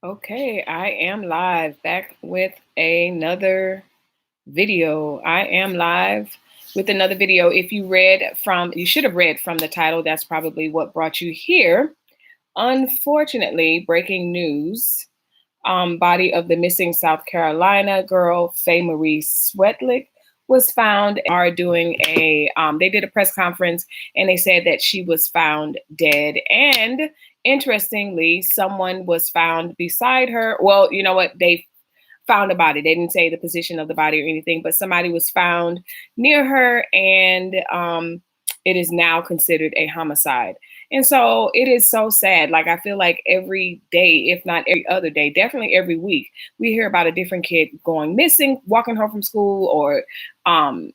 Okay, I am live back with another video. I am live with another video. If you should have read from the title. That's probably what brought you here. Unfortunately, breaking news. Body of the missing South Carolina girl, Faye Marie Swetilk, was found. Are doing they did a press conference and they said that she was found dead. And interestingly, someone was found beside her. Well, you know what? They found a body. They didn't say the position of the body or anything, but somebody was found near her, and it is now considered a homicide. And so it is so sad. Like, I feel like every day, if not every other day, definitely every week, we hear about a different kid going missing, walking home from school, or um,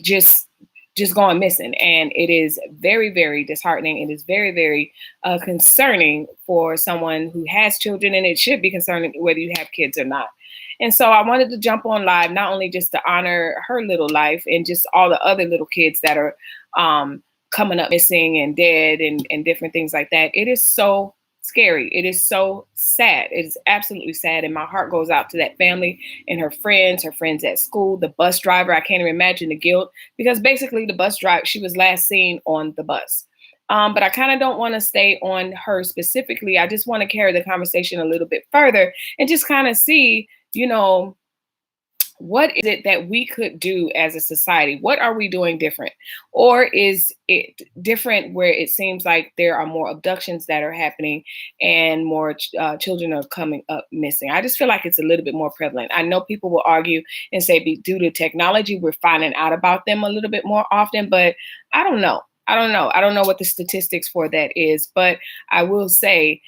just going missing. And it is very, very disheartening. It is very, very concerning for someone who has children, and it should be concerning whether you have kids or not. And so I wanted to jump on live, not only just to honor her little life and just all the other little kids that are coming up missing and dead, and different things like that. It is so scary. It is so sad. It is absolutely sad. And my heart goes out to that family and her friends at school, the bus driver. I can't even imagine the guilt, because basically the bus driver, she was last seen on the bus. But I kind of don't want to stay on her specifically. I just want to carry the conversation a little bit further and just kind of see, what is it that we could do as a society? What are we doing different? Or is it different where it seems like there are more abductions that are happening and more children are coming up missing? I just feel like it's a little bit more prevalent. I know people will argue and say, due to technology, we're finding out about them a little bit more often, but I don't know. I don't know what the statistics for that is, but I will say,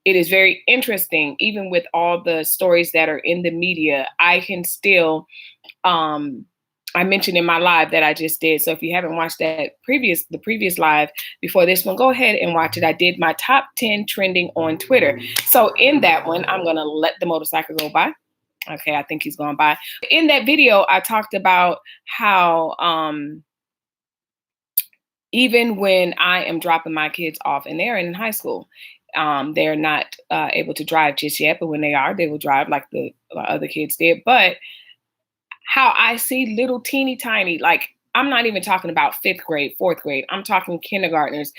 it is very interesting. Even with all the stories that are in the media, I can still, I mentioned in my live that I just did. So if you haven't watched the previous live before this one, go ahead and watch it. I did my top 10 trending on Twitter. So in that one, I'm going to let the motorcycle go by. Okay, I think he's gone by. In that video, I talked about how, even when I am dropping my kids off and they're in high school, they're not able to drive just yet, but when they are, they will drive like the other kids did. But how I see little teeny tiny, like, I'm not even talking about fifth grade, fourth grade. I'm talking kindergartners,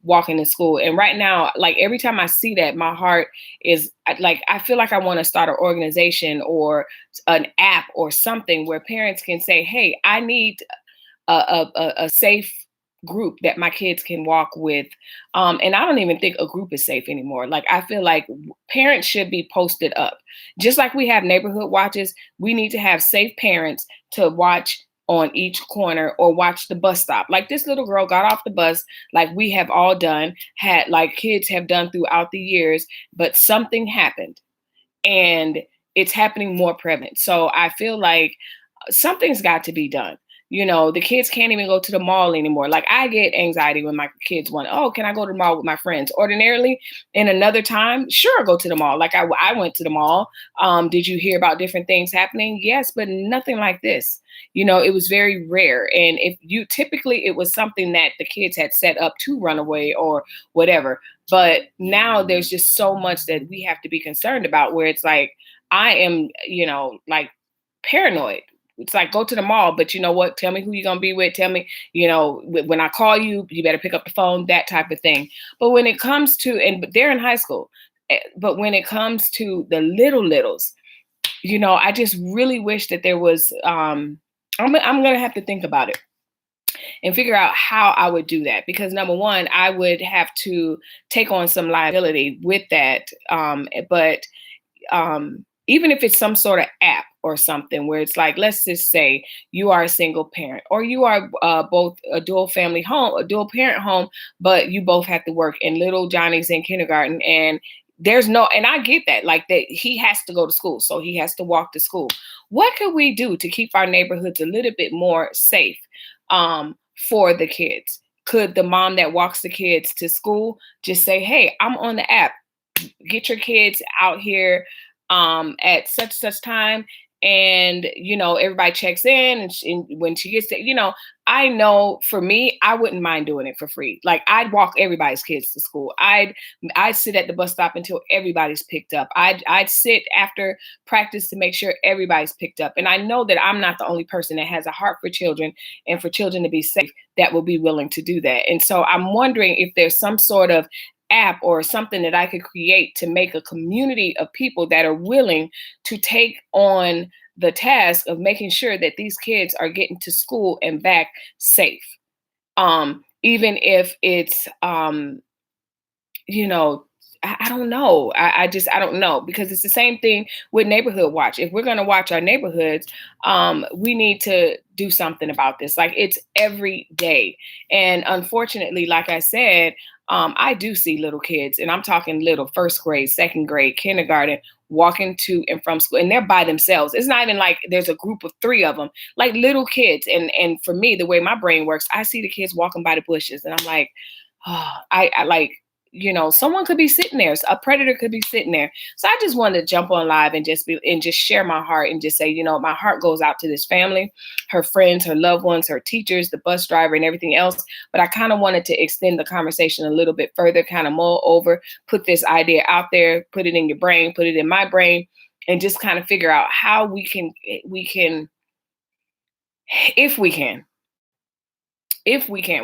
walking to school. And right now, like, every time I see that, my heart is like, I feel like I want to start an organization or an app or something where parents can say, hey, I need a safe group that my kids can walk with. And I don't even think a group is safe anymore. Like, I feel like parents should be posted up. Just like we have neighborhood watches, we need to have safe parents to watch on each corner or watch the bus stop. Like, this little girl got off the bus, like we have all done, like kids have done throughout the years, but something happened, and it's happening more prevalent. So I feel like something's got to be done. The kids can't even go to the mall anymore. Like, I get anxiety when my kids want, oh, can I go to the mall with my friends? Ordinarily, in another time, sure, go to the mall. Like, I went to the mall. Did you hear about different things happening? Yes, but nothing like this. It was very rare. And typically it was something that the kids had set up to run away or whatever. But now there's just so much that we have to be concerned about, where it's like, I am, like, paranoid. It's like, go to the mall, but you know what? Tell me who you're going to be with. Tell me, when I call you, you better pick up the phone, that type of thing. But when it comes to, and they're in high school, but when it comes to the littles, I just really wish that there was, I'm going to have to think about it and figure out how I would do that. Because number one, I would have to take on some liability with that. But even if it's some sort of app or something where it's like, let's just say you are a single parent, or you are both a dual parent home, but you both have to work, and little Johnny's in kindergarten, and and I get that, like, that he has to go to school, so he has to walk to school. What could we do to keep our neighborhoods a little bit more safe for the kids? Could the mom that walks the kids to school just say, hey, I'm on the app, get your kids out here at such time, and everybody checks in, and when she gets there, I know for me, I wouldn't mind doing it for free. Like, I'd walk everybody's kids to school. I'd sit at the bus stop until everybody's picked up. I'd sit after practice to make sure everybody's picked up. And I know that I'm not the only person that has a heart for children and for children to be safe that will be willing to do that. And so I'm wondering if there's some sort of app or something that I could create to make a community of people that are willing to take on the task of making sure that these kids are getting to school and back safe. Even if it's you know, I don't know. I don't know, because it's the same thing with neighborhood watch. If we're going to watch our neighborhoods, we need to do something about this. Like, it's every day. And unfortunately, like I said, I do see little kids, and I'm talking little first grade, second grade, kindergarten, walking to and from school, and they're by themselves. It's not even like there's a group of three of them, like little kids. And for me, the way my brain works, I see the kids walking by the bushes, and I'm like, oh, I like, someone could be sitting there. A predator could be sitting there. So I just wanted to jump on live and just share my heart and just say, my heart goes out to this family, her friends, her loved ones, her teachers, the bus driver, and everything else. But I kind of wanted to extend the conversation a little bit further, kind of mull over, put this idea out there, put it in your brain, put it in my brain, and just kind of figure out how we can, if we can,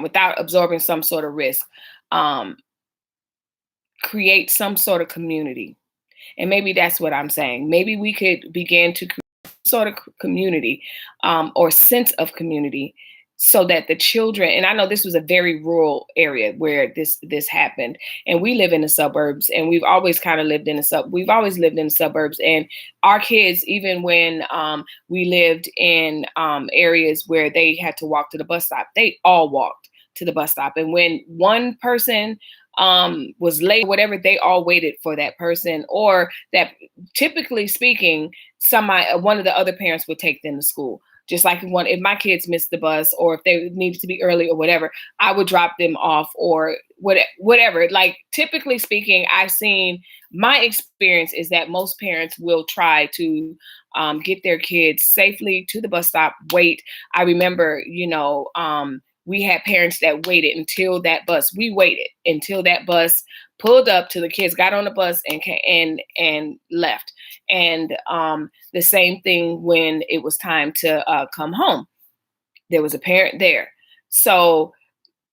without absorbing some sort of risk, um, create some sort of community. And maybe that's what I'm saying. Maybe we could begin to create some sort of community, or sense of community, so that the children, and I know this was a very rural area where this happened, and we live in the suburbs, and we've always kind of lived in we've always lived in the suburbs, and our kids, even when we lived in areas where they had to walk to the bus stop, they all walked to the bus stop. And when one person was late, whatever, they all waited for that person, or that, typically speaking, one of the other parents would take them to school. Just like if my kids missed the bus, or if they needed to be early or whatever, I would drop them off, or whatever. Like, typically speaking, my experience is that most parents will try to get their kids safely to the bus stop, wait. I remember, we had parents that waited until that bus. We waited until that bus pulled up, till the kids got on the bus and left. And the same thing when it was time to come home. There was a parent there. So,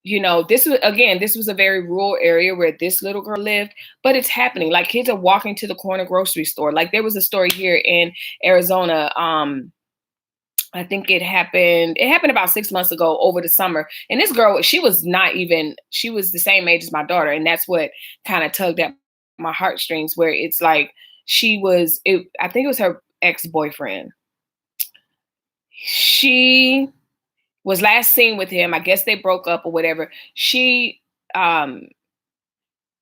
this was a very rural area where this little girl lived, but it's happening. Like, kids are walking to the corner grocery store. Like, there was a story here in Arizona. I think it happened about 6 months ago over the summer. And this girl, she was the same age as my daughter. And that's what kind of tugged at my heartstrings, where it's like, I think it was her ex-boyfriend. She was last seen with him. I guess they broke up or whatever. She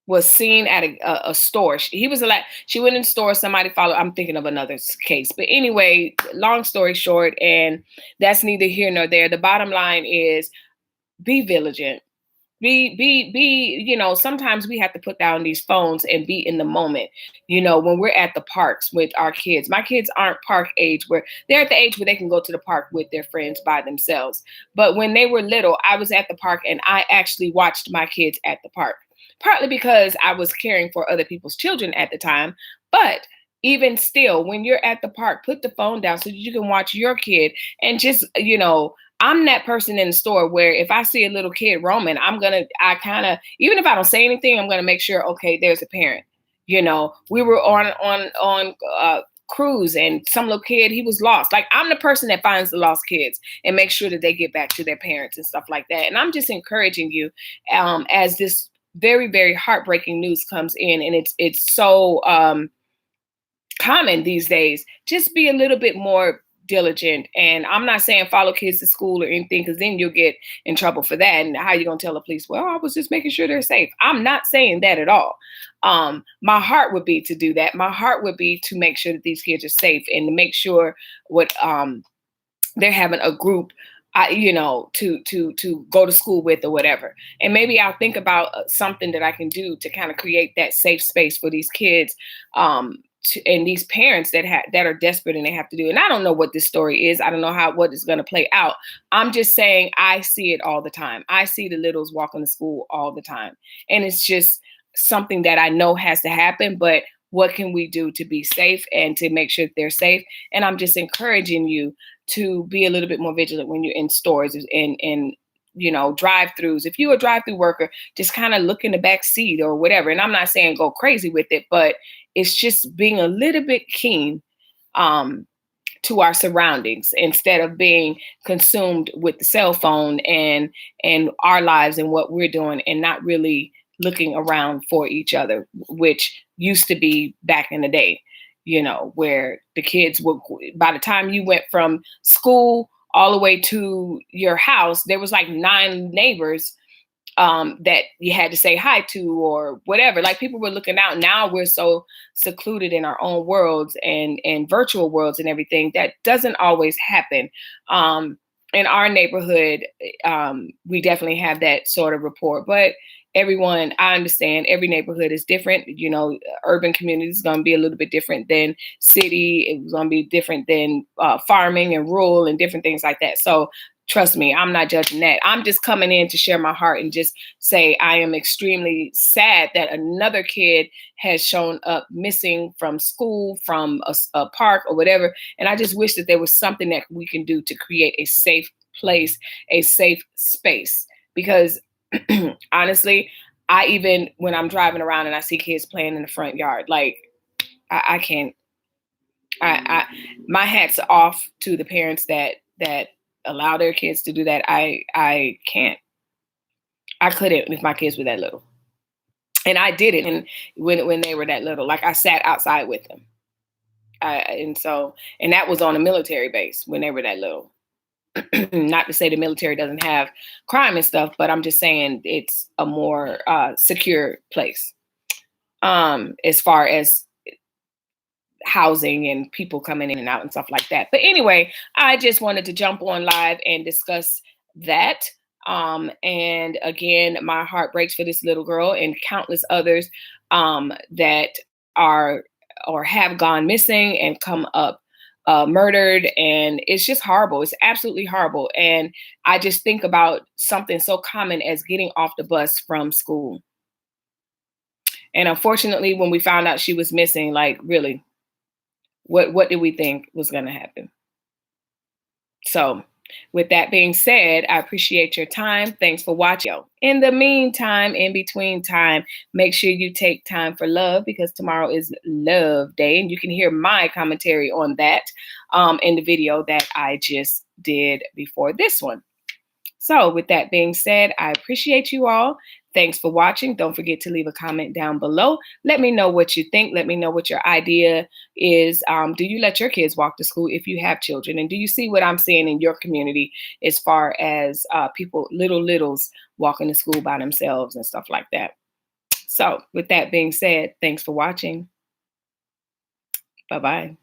was seen at a store. She went in the store. Somebody followed. I'm thinking of another case. But anyway, long story short, and that's neither here nor there. The bottom line is, be vigilant. Sometimes we have to put down these phones and be in the moment. When we're at the parks with our kids. My kids aren't park age, where they're at the age where they can go to the park with their friends by themselves. But when they were little, I was at the park, and I actually watched my kids at the park. Partly because I was caring for other people's children at the time. But even still, when you're at the park, put the phone down so that you can watch your kid. And just, I'm that person in the store where if I see a little kid roaming, even if I don't say anything, I'm going to make sure, okay, there's a parent. We were on cruise, and some little kid, he was lost. Like, I'm the person that finds the lost kids and makes sure that they get back to their parents and stuff like that. And I'm just encouraging you, as this very, very heartbreaking news comes in, and it's so common these days, just be a little bit more diligent. And I'm not saying follow kids to school or anything, because then you'll get in trouble for that. And how you gonna tell the police, well, I was just making sure they're safe? I'm not saying that at all. My heart would be to do that. My heart would be to make sure that these kids are safe, and to make sure they're having a group, to go to school with or whatever. And maybe I'll think about something that I can do to kind of create that safe space for these kids, and these parents that are desperate and they have to do it. And I don't know what this story is. I don't know what is going to play out. I'm just saying I see it all the time. I see the littles walking to school all the time. And it's just something that I know has to happen, but what can we do to be safe and to make sure that they're safe? And I'm just encouraging you to be a little bit more vigilant when you're in stores and drive-throughs. If you're a drive-through worker, just kind of look in the back seat or whatever. And I'm not saying go crazy with it, but it's just being a little bit keen to our surroundings instead of being consumed with the cell phone and our lives and what we're doing and not really looking around for each other, which used to be back in the day, where the kids would, by the time you went from school all the way to your house, there was like 9 neighbors that you had to say hi to or whatever. Like people were looking out. Now we're so secluded in our own worlds and virtual worlds and everything. That doesn't always happen. In our neighborhood, we definitely have that sort of rapport. But everyone, I understand every neighborhood is different. Urban communities is going to be a little bit different than city. It's going to be different than farming and rural and different things like that. So trust me, I'm not judging that. I'm just coming in to share my heart and just say I am extremely sad that another kid has shown up missing from school, from a park or whatever. And I just wish that there was something that we can do to create a safe place, a safe space. Because honestly, when I'm driving around and I see kids playing in the front yard, like I can't. My hat's off to the parents that allow their kids to do that. I can't. I couldn't if my kids were that little, and I did it. And when they were that little, like I sat outside with them, and that was on a military base when they were that little. Not to say the military doesn't have crime and stuff, but I'm just saying it's a more secure place as far as housing and people coming in and out and stuff like that. But anyway, I just wanted to jump on live and discuss that. And again, my heart breaks for this little girl and countless others that are or have gone missing and come up murdered. And it's just horrible. It's absolutely horrible. And I just think about something so common as getting off the bus from school. And unfortunately, when we found out she was missing, like really, what did we think was going to happen? So with that being said, I appreciate your time. Thanks for watching. In the meantime, in between time, make sure you take time for love because tomorrow is Love Day. And you can hear my commentary on that in the video that I just did before this one. So with that being said, I appreciate you all. Thanks for watching. Don't forget to leave a comment down below. Let me know what you think. Let me know what your idea is. Do you let your kids walk to school if you have children? And do you see what I'm seeing in your community as far as littles walking to school by themselves and stuff like that? So with that being said, thanks for watching. Bye-bye.